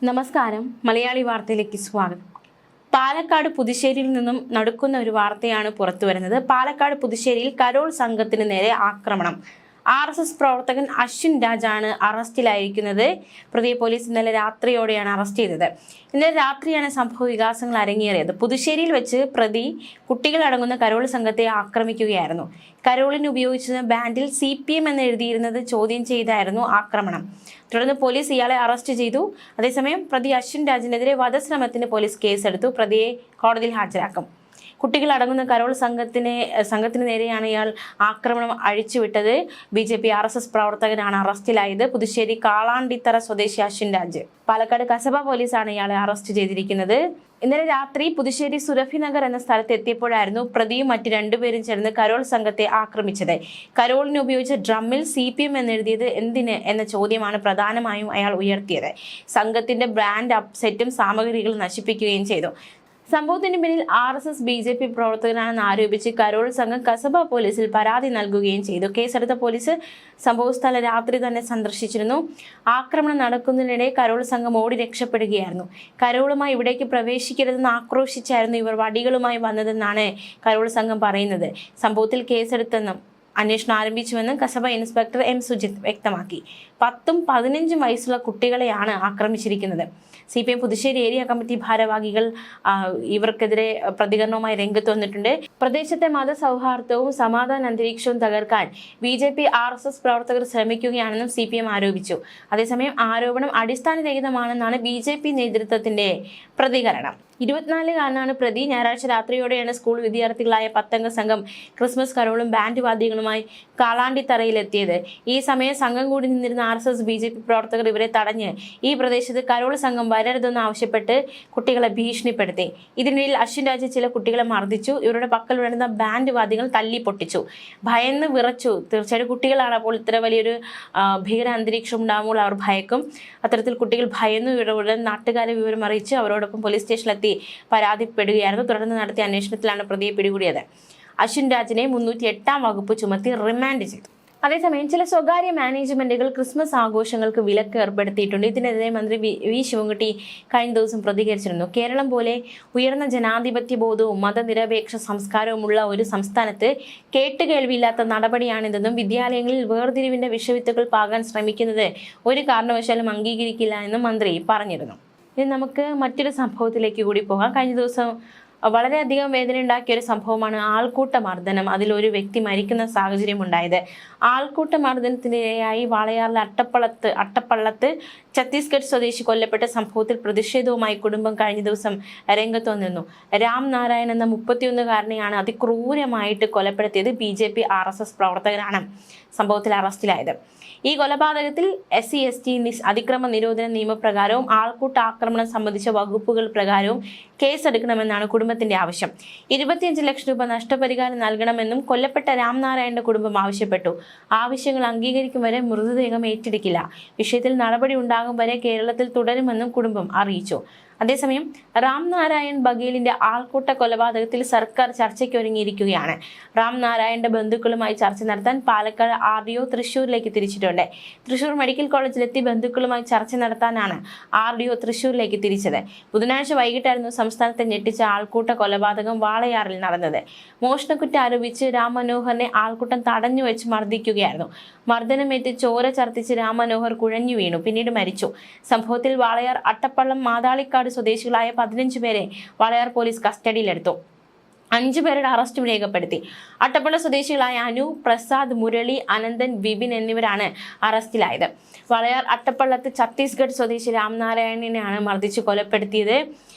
നമസ്കാരം. മലയാളി വാർത്തയിലേക്ക് സ്വാഗതം. പാലക്കാട് പുതുശ്ശേരിയിൽ നിന്നും നടുക്കുന്ന ഒരു വാർത്തയാണ് പുറത്തുവരുന്നത്. പാലക്കാട് പുതുശ്ശേരിയിൽ കരോൾ സംഘത്തിന് നേരെ ആക്രമണം. RSS പ്രവർത്തകൻ അശ്വിൻ രാജാണ് അറസ്റ്റിലായിരിക്കുന്നത്. പ്രതിയെ പോലീസ് ഇന്നലെ രാത്രിയോടെയാണ് അറസ്റ്റ് ചെയ്തത്. ഇന്നലെ രാത്രിയാണ് സംഭവ വികാസങ്ങൾ അരങ്ങേറിയത്. പുതുശ്ശേരിയിൽ വെച്ച് പ്രതി കുട്ടികളടങ്ങുന്ന കരോൾ സംഘത്തെ ആക്രമിക്കുകയായിരുന്നു. കരോളിന് ഉപയോഗിച്ചിരുന്ന ബാൻഡിൽ CPM എന്ന് എഴുതിയിരുന്നത് ചോദ്യം ചെയ്തായിരുന്നു ആക്രമണം. തുടർന്ന് പോലീസ് ഇയാളെ അറസ്റ്റ് ചെയ്തു. അതേസമയം പ്രതി അശ്വിൻ രാജിനെതിരെ വധശ്രമത്തിന് പോലീസ് കേസെടുത്തു. പ്രതിയെ കോടതിയിൽ ഹാജരാക്കും. കുട്ടികൾ അടങ്ങുന്ന കരോൾ സംഘത്തിന് നേരെയാണ് ഇയാൾ ആക്രമണം അഴിച്ചുവിട്ടത്. BJP RSS പ്രവർത്തകനാണ് അറസ്റ്റിലായത്. പുതുശ്ശേരി കാളാണ്ടിത്തറ സ്വദേശി അശ്വിൻ രാജ്. പാലക്കാട് കസബ പോലീസാണ് ഇയാളെ അറസ്റ്റ് ചെയ്തിരിക്കുന്നത്. ഇന്നലെ രാത്രി പുതുശ്ശേരി സുരഭി നഗർ എന്ന സ്ഥലത്ത് എത്തിയപ്പോഴായിരുന്നു പ്രതിയും മറ്റ് രണ്ടുപേരും ചേർന്ന് കരോൾ സംഘത്തെ ആക്രമിച്ചത്. കരോളിന് ഉപയോഗിച്ച ഡ്രമ്മിൽ CPM എന്നെഴുതിയത് എന്തിന് എന്ന ചോദ്യമാണ് പ്രധാനമായും അയാൾ ഉയർത്തിയത്. സംഘത്തിന്റെ ബ്രാൻഡ് അപ്സെറ്റും സാമഗ്രികളും നശിപ്പിക്കുകയും ചെയ്തു. സംഭവത്തിന് പിന്നിൽ RSS BJP പ്രവർത്തകനാണെന്ന് ആരോപിച്ച് കരോൾ സംഘം കസബ പോലീസിൽ പരാതി നൽകുകയും ചെയ്തു. കേസെടുത്ത പോലീസ് സംഭവസ്ഥലം രാത്രി തന്നെ സന്ദർശിച്ചിരുന്നു. ആക്രമണം നടക്കുന്നതിനിടെ കരോൾ സംഘം ഓടി രക്ഷപ്പെടുകയായിരുന്നു. കരോളുമായി ഇവിടേക്ക് പ്രവേശിക്കരുതെന്ന് ആക്രോശിച്ചായിരുന്നു ഇവർ വടികളുമായി വന്നതെന്നാണ് കരോൾ സംഘം പറയുന്നത്. സംഭവത്തിൽ കേസെടുത്തെന്നും അന്വേഷണം ആരംഭിച്ചുവെന്നും കസബ ഇൻസ്പെക്ടർ M സുജിത് വ്യക്തമാക്കി. 10ഉം 15ഉം വയസ്സുള്ള കുട്ടികളെയാണ് ആക്രമിച്ചിരിക്കുന്നത്. CPM പുതുശ്ശേരി ഏരിയ കമ്മിറ്റി ഭാരവാഹികൾ ഇവർക്കെതിരെ പ്രതികരണവുമായി രംഗത്ത് വന്നിട്ടുണ്ട്. പ്രദേശത്തെ മതസൗഹാർദ്ദവും സമാധാന അന്തരീക്ഷവും തകർക്കാൻ BJP RSS പ്രവർത്തകർ ശ്രമിക്കുകയാണെന്നും CPM ആരോപിച്ചു. അതേസമയം ആരോപണം അടിസ്ഥാനരഹിതമാണെന്നാണ് BJP നേതൃത്വത്തിന്റെ പ്രതികരണം. 24-കാരനാണ് പ്രതി. ഞായറാഴ്ച രാത്രിയോടെയാണ് സ്കൂൾ വിദ്യാർത്ഥികളായ 10 സംഘം ക്രിസ്മസ് കരോളും ബാൻഡ് വാദ്യങ്ങളുമായി കാളാണ്ടിത്തറയിലെത്തിയത്. ഈ സമയം സംഘം കൂടി നിന്നിരുന്ന RSS BJP പ്രവർത്തകർ ഇവരെ തടഞ്ഞ് ഈ പ്രദേശത്ത് കരോൾ സംഘം വരരുതെന്ന് ആവശ്യപ്പെട്ട് കുട്ടികളെ ഭീഷണിപ്പെടുത്തി. ഇതിനിടയിൽ അശ്വിൻ രാജ് ചില കുട്ടികളെ മർദ്ദിച്ചു. ഇവരുടെ പക്കൽ വരുന്ന ബാൻഡ് വാദ്യങ്ങൾ തല്ലി പൊട്ടിച്ചു. ഭയന്ന് വിറച്ചു. തീർച്ചയായിട്ടും കുട്ടികളാണ്. അപ്പോൾ ഇത്ര വലിയൊരു ഭീകര അന്തരീക്ഷം ഉണ്ടാകുമ്പോൾ അവർ ഭയക്കും. അത്തരത്തിൽ കുട്ടികൾ ഭയന്നു. ഇവരുടെ നാട്ടുകാരെ വിവരം അറിയിച്ച് അവരോടൊപ്പം പോലീസ് സ്റ്റേഷനിലെത്തി പരാതിപ്പെടുകയായിരുന്നു. തുടർന്ന് നടത്തിയ അന്വേഷണത്തിലാണ് പ്രതിയെ പിടികൂടിയത്. അശ്വിൻ രാജിനെ 308-ാം വകുപ്പ് ചുമത്തി റിമാൻഡ് ചെയ്തു. അതേസമയം ചില സ്വകാര്യ മാനേജ്മെന്റുകൾ ക്രിസ്മസ് ആഘോഷങ്ങൾക്ക് വിലക്ക് ഏർപ്പെടുത്തിയിട്ടുണ്ട്. ഇതിനെതിരെ മന്ത്രി വി ശിവൻകുട്ടി കഴിഞ്ഞ ദിവസം പ്രതികരിച്ചിരുന്നു. കേരളം പോലെ ഉയർന്ന ജനാധിപത്യ ബോധവും മതനിരപേക്ഷ സംസ്കാരവുമുള്ള ഒരു സംസ്ഥാനത്ത് കേട്ടുകേൾവിയില്ലാത്ത നടപടിയാണിതെന്നും വിദ്യാലയങ്ങളിൽ വേർതിരിവിന്റെ വിഷവിത്തുകൾ പാകാൻ ശ്രമിക്കുന്നത് ഒരു കാരണവശാലും അംഗീകരിക്കില്ല എന്നും മന്ത്രി പറഞ്ഞിരുന്നു. ഇനി നമുക്ക് മറ്റൊരു സംഭവത്തിലേക്ക് കൂടി പോകാം. കഴിഞ്ഞ ദിവസം വളരെയധികം വേദന ഉണ്ടാക്കിയ ഒരു സംഭവമാണ് ആൾക്കൂട്ട മർദ്ദനം. അതിലൊരു വ്യക്തി മരിക്കുന്ന സാഹചര്യം ഉണ്ടായത്. ആൾക്കൂട്ട മർദ്ദനത്തിനിരയായി വാളയാറിലെ അട്ടപ്പള്ളത്ത് ഛത്തീസ്ഗഡ് സ്വദേശി കൊല്ലപ്പെട്ട സംഭവത്തിൽ പ്രതിഷേധവുമായി കുടുംബം കഴിഞ്ഞ ദിവസം രംഗത്ത് വന്നിരുന്നു. രാം നാരായൺ എന്ന 31-കാരനെയാണ് അതിക്രൂരമായിട്ട് കൊലപ്പെടുത്തിയത്. BJP RSS പ്രവർത്തകനാണ് സംഭവത്തിൽ അറസ്റ്റിലായത്. ഈ കൊലപാതകത്തിൽ SC/ST അതിക്രമ നിരോധന നിയമപ്രകാരവും ആൾക്കൂട്ട ആക്രമണം സംബന്ധിച്ച വകുപ്പുകൾ പ്രകാരവും കേസെടുക്കണമെന്നാണ് കുടുംബത്തിന്റെ ആവശ്യം. 25 ലക്ഷം രൂപ നഷ്ടപരിഹാരം നൽകണമെന്നും കൊല്ലപ്പെട്ട രാംനാരായണന്റെ കുടുംബം ആവശ്യപ്പെട്ടു. ആവശ്യങ്ങൾ അംഗീകരിക്കും വരെ മൃതദേഹം ഏറ്റെടുക്കില്ല. വിഷയത്തിൽ നടപടി ഉണ്ടാകും വരെ കേരളത്തിൽ തുടരുമെന്നും കുടുംബം അറിയിച്ചു. അതേസമയം രാംനാരായൺ ബഗേലിന്റെ ആൾക്കൂട്ട കൊലപാതകത്തിൽ സർക്കാർ ചർച്ചയ്ക്കൊരുങ്ങിയിരിക്കുകയാണ്. രാംനാരായണന്റെ ബന്ധുക്കളുമായി ചർച്ച നടത്താൻ പാലക്കാട് RDO തൃശൂരിലേക്ക് തിരിച്ചിട്ടുണ്ട്. തൃശൂർ മെഡിക്കൽ കോളേജിലെത്തി ബന്ധുക്കളുമായി ചർച്ച നടത്താനാണ് RDO തൃശൂരിലേക്ക് തിരിച്ചത്. ബുധനാഴ്ച വൈകിട്ടായിരുന്നു സംസ്ഥാനത്തെ ഞെട്ടിച്ച ആൾക്കൂട്ട കൊലപാതകം വാളയാറിൽ നടന്നത്. മോഷണക്കുറ്റം ആരോപിച്ച് രാം മനോഹറിനെ ആൾക്കൂട്ടം തടഞ്ഞു വെച്ച് മർദ്ദിക്കുകയായിരുന്നു. മർദ്ദനമേറ്റ് ചോര ഛർദ്ദിച്ച് രാം മനോഹർ കുഴഞ്ഞു വീണു. പിന്നീട് മരിച്ചു. സംഭവത്തിൽ വാളയാർ അട്ടപ്പള്ളം മാതാളിക്കാട് സ്വദേശികളായ 15 പേരെ വാളയാർ പോലീസ് കസ്റ്റഡിയിലെടുത്തു. 5 പേരുടെ അറസ്റ്റും രേഖപ്പെടുത്തി. അട്ടപ്പള്ള സ്വദേശികളായ അനു, പ്രസാദ്, മുരളി, അനന്തൻ, വിപിൻ എന്നിവരാണ് അറസ്റ്റിലായത്. വാളയാർ അട്ടപ്പള്ളത്ത് ഛത്തീസ്ഗഡ് സ്വദേശി രാംനാരായണനെയാണ് മർദ്ദിച്ച് കൊലപ്പെടുത്തിയത്.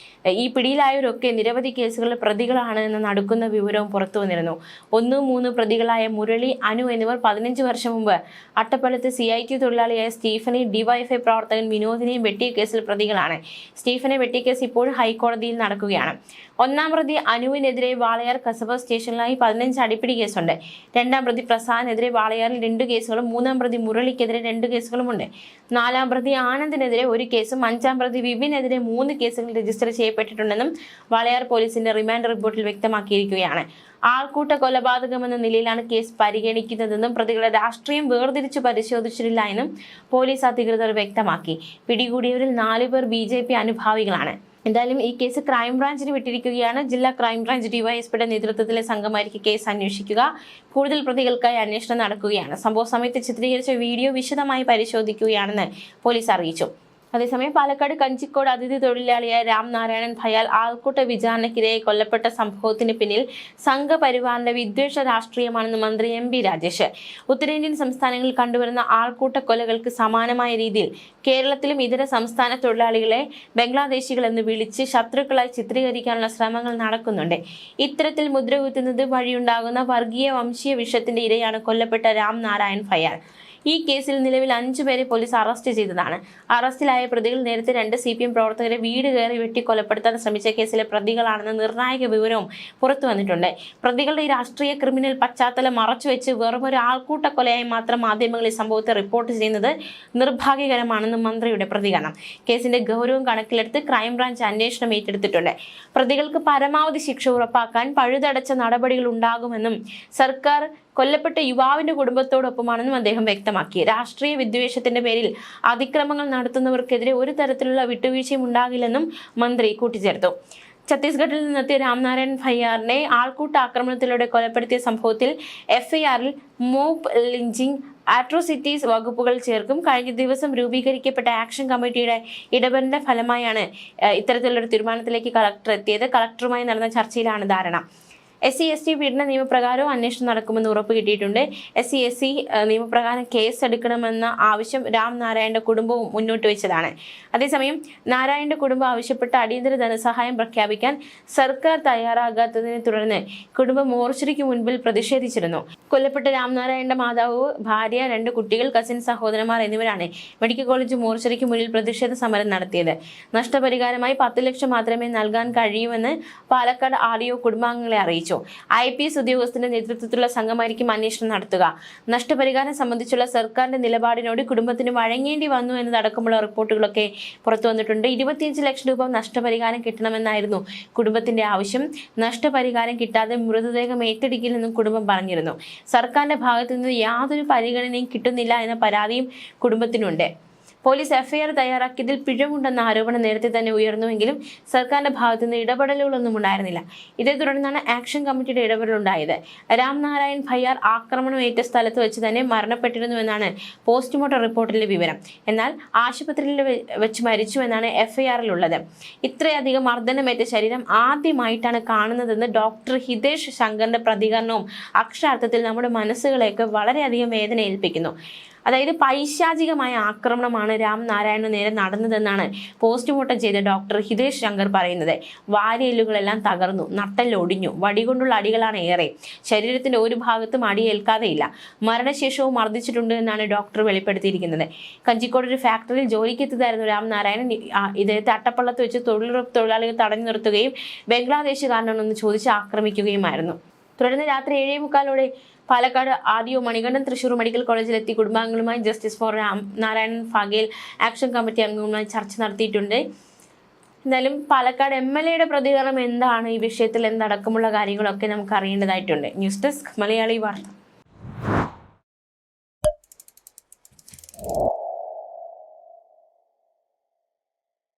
ഈ പിടിയിലായവരൊക്കെ നിരവധി കേസുകളിൽ പ്രതികളാണ് എന്ന നടുക്കുന്ന വിവരവും പുറത്തു വന്നിരുന്നു. 1, 3 പ്രതികളായ മുരളി, അനു എന്നിവർ 15 വർഷം മുമ്പ് അട്ടപ്പള്ളത്ത് CIT തൊഴിലാളിയായ സ്റ്റീഫനെ, DYFI പ്രവർത്തകൻ വിനോദിനെയും വെട്ടിയ കേസിൽ പ്രതികളാണ്. സ്റ്റീഫനെ വെട്ടിയ കേസ് ഇപ്പോഴും ഹൈക്കോടതിയിൽ നടക്കുകയാണ്. 1-ാം പ്രതി അനുവിനെതിരെ വാളയാർ കസബ സ്റ്റേഷനിലായി 15 അടിപിടി കേസുണ്ട്. 2-ാം പ്രതി പ്രസാദിനെതിരെ വാളയാറിൽ 2 കേസുകളും 3-ാം പ്രതി മുരളിക്കെതിരെ 2 കേസുകളുമുണ്ട്. 4-ാം പ്രതി ആനന്ദിനെതിരെ 1 കേസും 5-ാം പ്രതി വിപിനെതിരെ 3 കേസുകൾ രജിസ്റ്റർ ചെയ്യപ്പെട്ടു. ചെയ്യപ്പെട്ടിട്ടുണ്ടെന്നും വാളയാർ പോലീസിന്റെ റിമാൻഡ് റിപ്പോർട്ടിൽ വ്യക്തമാക്കിയിരിക്കുകയാണ്. ആൾക്കൂട്ട കൊലപാതകമെന്ന നിലയിലാണ് കേസ് പരിഗണിക്കുന്നതെന്നും പ്രതികളുടെ രാഷ്ട്രീയം വേർതിരിച്ചു പരിശോധിച്ചിട്ടില്ല എന്നും പോലീസ് അധികൃതർ വ്യക്തമാക്കി. പിടികൂടിയവരിൽ 4 പേർ BJP അനുഭാവികളാണ്. എന്തായാലും ഈ കേസ് ക്രൈംബ്രാഞ്ചിന് വിട്ടിരിക്കുകയാണ്. ജില്ലാ ക്രൈംബ്രാഞ്ച് ഡിവൈഎസ്പിയുടെ നേതൃത്വത്തിലെ സംഘമായിരിക്കും കേസ് അന്വേഷിക്കുക. കൂടുതൽ പ്രതികൾക്കായി അന്വേഷണം നടക്കുകയാണ്. സംഭവ സമയത്ത് ചിത്രീകരിച്ച വീഡിയോ വിശദമായി പരിശോധിക്കുകയാണെന്ന് പോലീസ് അറിയിച്ചു. അതേസമയം പാലക്കാട് കഞ്ചിക്കോട് അതിഥി തൊഴിലാളിയായ രാംനാരായണൻ ഭയാൽ ആൾക്കൂട്ട വിചാരണയ്ക്കിരയായി കൊല്ലപ്പെട്ട സംഭവത്തിന് പിന്നിൽ സംഘപരിവാറിന്റെ വിദ്വേഷ രാഷ്ട്രീയമാണെന്ന് മന്ത്രി MP രാജേഷ്. ഉത്തരേന്ത്യൻ സംസ്ഥാനങ്ങളിൽ കണ്ടുവരുന്ന ആൾക്കൂട്ട കൊലകൾക്ക് സമാനമായ രീതിയിൽ കേരളത്തിലും ഇതര സംസ്ഥാന തൊഴിലാളികളെ ബംഗ്ലാദേശികൾ എന്ന് വിളിച്ച് ശത്രുക്കളായി ചിത്രീകരിക്കാനുള്ള ശ്രമങ്ങൾ നടക്കുന്നുണ്ട്. ഇത്തരത്തിൽ മുദ്രകുത്തുന്നത് വഴിയുണ്ടാകുന്ന വർഗീയ വംശീയ വിഷത്തിന്റെ ഇരയാണ് കൊല്ലപ്പെട്ട രാംനാരായൺ ഭയാൽ. ഈ കേസിൽ നിലവിൽ 5 പേരെ പോലീസ് അറസ്റ്റ് ചെയ്തതാണ്. അറസ്റ്റിലായ പ്രതികൾ നേരത്തെ 2 CPM പ്രവർത്തകരെ വീട് കയറി വെട്ടി കൊലപ്പെടുത്താൻ ശ്രമിച്ച കേസിലെ പ്രതികളാണെന്ന നിർണായക വിവരവും പുറത്തു വന്നിട്ടുണ്ട്. പ്രതികളുടെ ഈ രാഷ്ട്രീയ ക്രിമിനൽ പശ്ചാത്തലം മറച്ചുവെച്ച് വെറും ഒരു ആൾക്കൂട്ട കൊലയായി മാത്രം മാധ്യമങ്ങൾ ഈ സംഭവത്തെ റിപ്പോർട്ട് ചെയ്യുന്നത് നിർഭാഗ്യകരമാണെന്ന് മന്ത്രിയുടെ പ്രതികരണം. കേസിന്റെ ഗൗരവം കണക്കിലെടുത്ത് ക്രൈംബ്രാഞ്ച് അന്വേഷണം ഏറ്റെടുത്തിട്ടുണ്ട്. പ്രതികൾക്ക് പരമാവധി ശിക്ഷ ഉറപ്പാക്കാൻ പഴുതടച്ച നടപടികൾ ഉണ്ടാകുമെന്നും സർക്കാർ കൊല്ലപ്പെട്ട യുവാവിന്റെ കുടുംബത്തോടൊപ്പമാണെന്നും അദ്ദേഹം വ്യക്തമാക്കി. രാഷ്ട്രീയ വിദ്വേഷത്തിന്റെ പേരിൽ അതിക്രമങ്ങൾ നടത്തുന്നവർക്കെതിരെ ഒരു തരത്തിലുള്ള വിട്ടുവീഴ്ചയും ഉണ്ടാകില്ലെന്നും മന്ത്രി കൂട്ടിച്ചേർത്തു. ഛത്തീസ്ഗഡിൽ നിന്നെത്തിയ രാംനാരായൺ ഭയ്യാറിനെ ആൾക്കൂട്ട ആക്രമണത്തിലൂടെ കൊലപ്പെടുത്തിയ സംഭവത്തിൽ FIR-ൽ മോബ് ലിഞ്ചിങ്, അട്രോസിറ്റീസ് വകുപ്പുകൾ ചേർക്കും. കഴിഞ്ഞ ദിവസം രൂപീകരിക്കപ്പെട്ട ആക്ഷൻ കമ്മിറ്റിയുടെ ഇടപെടലിന്റെ ഫലമായാണ് ഇത്തരത്തിലുള്ളൊരു തീരുമാനത്തിലേക്ക് കളക്ടർ എത്തിയത്. കളക്ടറുമായി നടന്ന ചർച്ചയിലാണ് ധാരണ. SC/ST പീഡന നിയമപ്രകാരവും അന്വേഷണം നടക്കുമെന്ന് ഉറപ്പ് കിട്ടിയിട്ടുണ്ട്. SC/ST നിയമപ്രകാരം കേസ് എടുക്കണമെന്ന ആവശ്യം രാംനാരായണന്റെ കുടുംബവും മുന്നോട്ട് വെച്ചതാണ്. അതേസമയം നാരായണന്റെ കുടുംബം ആവശ്യപ്പെട്ട അടിയന്തര ധനസഹായം പ്രഖ്യാപിക്കാൻ സർക്കാർ തയ്യാറാകാത്തതിനെ തുടർന്ന് കുടുംബം മോർച്ചറിക്ക് മുൻപിൽ പ്രതിഷേധിച്ചിരുന്നു. കൊല്ലപ്പെട്ട രാംനാരായണന്റെ മാതാവ്, ഭാര്യ, 2 കുട്ടികൾ, കസിൻ സഹോദരന്മാർ എന്നിവരാണ് മെഡിക്കൽ കോളേജ് മോർച്ചറിക്ക് മുന്നിൽ പ്രതിഷേധ സമരം നടത്തിയത്. നഷ്ടപരിഹാരമായി 10 ലക്ഷം മാത്രമേ നൽകാൻ കഴിയൂവെന്ന് പാലക്കാട് RDO കുടുംബാംഗങ്ങളെ അറിയിച്ചു. IPS ഉദ്യോഗസ്ഥന്റെ നേതൃത്വത്തിലുള്ള സംഘമായിരിക്കും അന്വേഷണം നടത്തുക. നഷ്ടപരിഹാരം സംബന്ധിച്ചുള്ള സർക്കാരിന്റെ നിലപാടിനോട് കുടുംബത്തിന് വഴങ്ങേണ്ടി വന്നു എന്നതടക്കമുള്ള റിപ്പോർട്ടുകളൊക്കെ പുറത്തു വന്നിട്ടുണ്ട്. 25 ലക്ഷം രൂപ നഷ്ടപരിഹാരം കിട്ടണമെന്നായിരുന്നു കുടുംബത്തിന്റെ ആവശ്യം. നഷ്ടപരിഹാരം കിട്ടാതെ മൃതദേഹം ഏറ്റെടുക്കില്ലെന്നും കുടുംബം പറഞ്ഞിരുന്നു. സർക്കാരിന്റെ ഭാഗത്തു നിന്ന് യാതൊരു പരിഗണനയും കിട്ടുന്നില്ല എന്ന പരാതിയും കുടുംബത്തിനുണ്ട്. പോലീസ് FIR തയ്യാറാക്കിയതിൽ പിഴവുണ്ടെന്ന ആരോപണം നേരത്തെ തന്നെ ഉയർന്നുവെങ്കിലും സർക്കാരിന്റെ ഭാഗത്തു നിന്ന് ഇടപെടലുകളൊന്നും ഉണ്ടായിരുന്നില്ല. ഇതേ തുടർന്നാണ് ആക്ഷൻ കമ്മിറ്റിയുടെ ഇടപെടലുണ്ടായത്. രാംനാരായൺ ഭയ്യാർ ആക്രമണമേറ്റ സ്ഥലത്ത് വെച്ച് തന്നെ മരണപ്പെട്ടിരുന്നുവെന്നാണ് പോസ്റ്റ്മോർട്ടം റിപ്പോർട്ടിലെ വിവരം. എന്നാൽ ആശുപത്രിയിൽ വെച്ച് മരിച്ചുവെന്നാണ് FIR-ലുള്ളത്. ഇത്രയധികം മർദ്ദനമേറ്റ ശരീരം ആദ്യമായിട്ടാണ് കാണുന്നതെന്ന് ഡോക്ടർ ഹിതേഷ് ശങ്കറിന്റെ പ്രതികരണവും അക്ഷരാർത്ഥത്തിൽ നമ്മുടെ മനസ്സുകളെയൊക്കെ വളരെയധികം വേദന ഏൽപ്പിക്കുന്നു. അതായത് പൈശാചികമായ ആക്രമണമാണ് രാംനാരായണന് നേരെ നടന്നതെന്നാണ് പോസ്റ്റ്മോർട്ടം ചെയ്ത ഡോക്ടർ ഹിതേഷ് ശങ്കർ പറയുന്നത്. വാരിയെല്ലുകളെല്ലാം തകർന്നു, നട്ടെല്ലൊടിഞ്ഞു, വടികൊണ്ടുള്ള അടികളാണ് ഏറെ. ശരീരത്തിന്റെ ഒരു ഭാഗത്തും അടിയേൽക്കാതെയില്ല. മരണശേഷവും മർദ്ദിച്ചിട്ടുണ്ട് എന്നാണ് ഡോക്ടർ വെളിപ്പെടുത്തിയിരിക്കുന്നത്. കഞ്ചിക്കോട് ഒരു ഫാക്ടറിയിൽ ജോലിക്കെത്തിയതായിരുന്നു രാംനാരായണൻ. ഇദ്ദേഹത്തെ അട്ടപ്പള്ളത്ത് വെച്ച് തൊഴിലുറപ്പ് തൊഴിലാളികൾ തടഞ്ഞു നിർത്തുകയും ബംഗ്ലാദേശുകാരനാണെന്ന് ചോദിച്ച് ആക്രമിക്കുകയുമായിരുന്നു. തുടർന്ന് രാത്രി 7:45 പാലക്കാട് RDO മണികണ്ഠൻ തൃശൂർ മെഡിക്കൽ കോളേജിലെത്തി കുടുംബാംഗങ്ങളുമായി ജസ്റ്റിസ് ഫോർ രാംനാരായണൻ ഫഗേൽ ആക്ഷൻ കമ്മിറ്റി അംഗങ്ങളുമായി ചർച്ച നടത്തിയിട്ടുണ്ട്. എന്തായാലും പാലക്കാട് MLA-യുടെ പ്രതികരണം എന്താണ്, ഈ വിഷയത്തിൽ എന്തടക്കമുള്ള കാര്യങ്ങളൊക്കെ നമുക്ക് അറിയേണ്ടതായിട്ടുണ്ട്. ന്യൂസ് ഡെസ്ക് മലയാളി വാർത്ത.